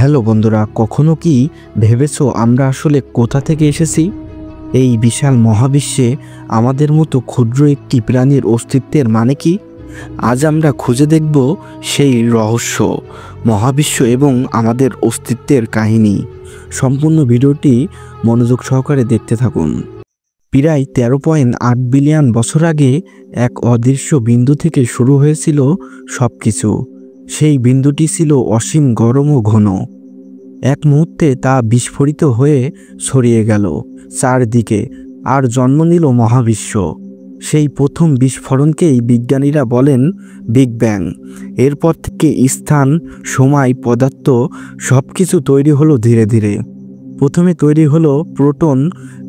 Hello বন্ধুরা, কখনো কি ভেবেছো আমরা আসলে কোথা থেকে এসেছি? এই বিশাল মহাবিশ্বে আমাদের মতো ক্ষুদ্র একটি প্রাণীর অস্তিত্বের মানে কি? আজ আমরা খুঁজে দেখব সেই রহস্য, মহাবিশ্ব এবং আমাদের অস্তিত্বের কাহিনী। সম্পূর্ণ ভিডিওটি মনোযোগ সহকারে দেখতে থাকুন। প্রায় 13.8 বিলিয়ন বছর আগে এক অদৃশ্য বিন্দু থেকে শুরু হয়েছিল সব কিছু। সেই বিন্দুটি ছিল অসীম গরম ও ঘন। এক মুহূর্তে তা বিস্ফোরিত হয়ে ছড়িয়ে গেল চারদিকে, আর জন্ম নিল মহাবিশ্ব। সেই প্রথম বিস্ফোরণকেই বিজ্ঞানীরা বলেন বিগ ব্যাং। এরপর থেকে স্থান, সময়, পদার্থ সব কিছু তৈরি হলো ধীরে ধীরে। প্রথমে তৈরি হলো প্রোটন,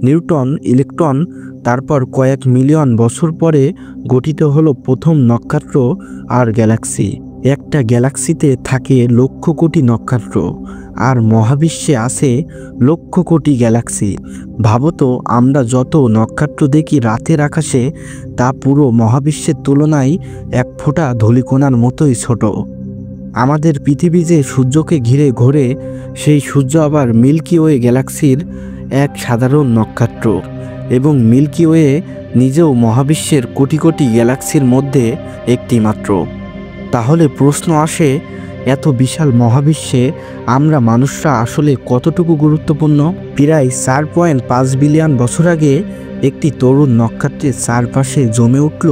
নিউট্রন, ইলেকট্রন। তারপর কয়েক মিলিয়ন বছর পরে গঠিত হলো প্রথম নক্ষত্র আর গ্যালাক্সি। একটা গ্যালাক্সিতে থাকে লক্ষ কোটি নক্ষত্র, আর মহাবিশ্বে আছে লক্ষ কোটি গ্যালাক্সি। ভাবতো, আমরা যত নক্ষত্র দেখি রাতের আকাশে, তা পুরো মহাবিশ্বের তুলনায় এক ফোঁটা ধূলিকণার মতোই ছোট। আমাদের পৃথিবী যে সূর্যকে ঘিরে ঘোরে, সেই সূর্য আবার মিল্কি ওয়ে গ্যালাক্সির এক সাধারণ নক্ষত্র, এবং মিল্কি ওয়ে নিজেও মহাবিশ্বের কোটি কোটি গ্যালাক্সির মধ্যে একটি মাত্র। তাহলে প্রশ্ন আসে, এত বিশাল মহাবিশ্বে আমরা মানুষরা আসলে কতটুকু গুরুত্বপূর্ণ? প্রায় 4.5 বিলিয়ন বছর আগে একটি তরুণ নক্ষত্রের চারপাশে জমে উঠল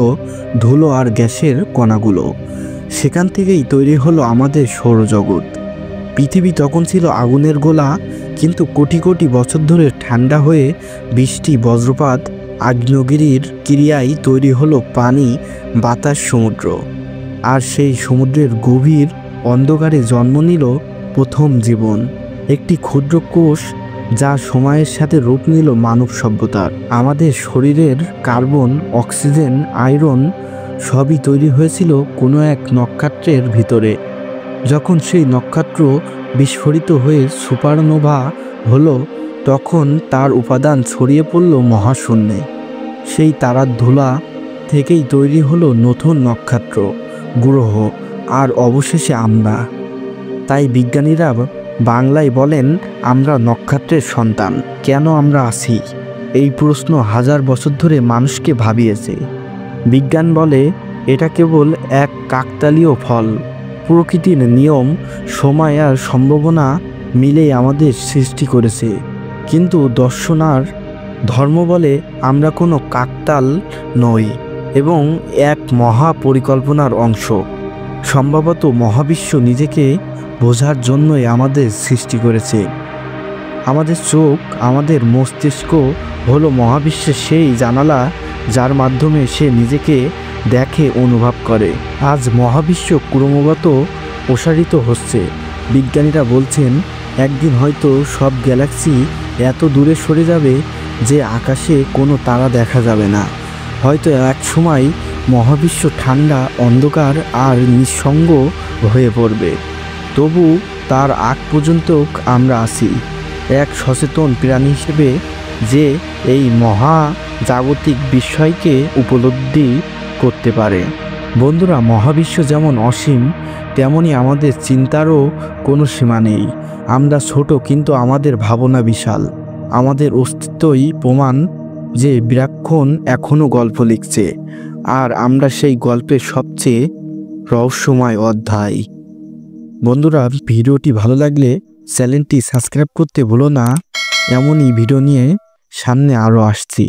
ধুলো আর গ্যাসের কণাগুলো। সেখান থেকেই তৈরি হলো আমাদের সৌরজগৎ। পৃথিবী তখন ছিল আগুনের গোলা, কিন্তু কোটি কোটি বছর ধরে ঠান্ডা হয়ে বৃষ্টি, বজ্রপাত, আগ্নেয়গিরির ক্রিয়ায় তৈরি হলো পানি, বাতাস, সমুদ্র। আর সেই সমুদ্রের গভীর অন্ধকারে জন্ম নিল প্রথম জীবন, একটি ক্ষুদ্র কোষ যা সময়ের সাথে রূপ নিল মানব সভ্যতার। আমাদের শরীরের কার্বন, অক্সিজেন, আয়রন সবই তৈরি হয়েছিল কোনো এক নক্ষত্রের ভিতরে। যখন সেই নক্ষত্র বিস্ফোরিত হয়ে সুপারনোভা হলো, তখন তার উপাদান ছড়িয়ে পড়ল মহাশূন্যে। সেই তারার ধুলা থেকেই তৈরি হলো নতুন নক্ষত্র, গ্রহ, আর অবশেষে আমরা। তাই বিজ্ঞানীরা বাংলায় বলেন, আমরা নক্ষত্রের সন্তান। কেন আমরা আছি? এই প্রশ্ন হাজার বছর ধরে মানুষকে ভাবিয়েছে। বিজ্ঞান বলে, এটা কেবল এক কাকতালীয় ফল। প্রকৃতির নিয়ম, সময় আর সম্ভাবনা মিলেই আমাদের সৃষ্টি করেছে। কিন্তু দর্শন আর ধর্ম বলে, আমরা কোনো কাকতাল নই, এবং এক মহা পরিকল্পনার অংশ। সম্ভবত মহাবিশ্ব নিজেকে বোঝার জন্যই আমাদের সৃষ্টি করেছে। আমাদের চোখ, আমাদের মস্তিষ্ক হলো মহাবিশ্বের সেই জানালা, যার মাধ্যমে সে নিজেকে দেখে, অনুভব করে। আজ মহাবিশ্ব ক্রমাগত প্রসারিত হচ্ছে। বিজ্ঞানীরা বলছেন, একদিন হয়তো সব গ্যালাক্সি এত দূরে সরে যাবে যে আকাশে কোনো তারা দেখা যাবে না। হয়তো এক সময় মহাবিশ্ব ঠান্ডা, অন্ধকার আর নিঃসঙ্গ হয়ে পড়বে। তবু তার আগ পর্যন্ত আমরা আছি, এক সচেতন প্রাণী হিসেবে, যে এই মহা জাগতিক বিষয়কে উপলব্ধি করতে পারে। বন্ধুরা, মহাবিশ্ব যেমন অসীম, তেমনি আমাদের চিন্তারও কোনো সীমা নেই। আমরা ছোট, কিন্তু আমাদের ভাবনা বিশাল। আমাদের অস্তিত্বই প্রমাণ যে ব্রহ্মাণ্ড এখনও গল্প লিখছে, আর আমরা সেই গল্পের সবচেয়ে রহস্যময় অধ্যায়। বন্ধুরা, ভিডিওটি ভালো লাগলে চ্যানেলটি সাবস্ক্রাইব করতে ভুলো না। এমনই ভিডিও নিয়ে সামনে আরও আসছি।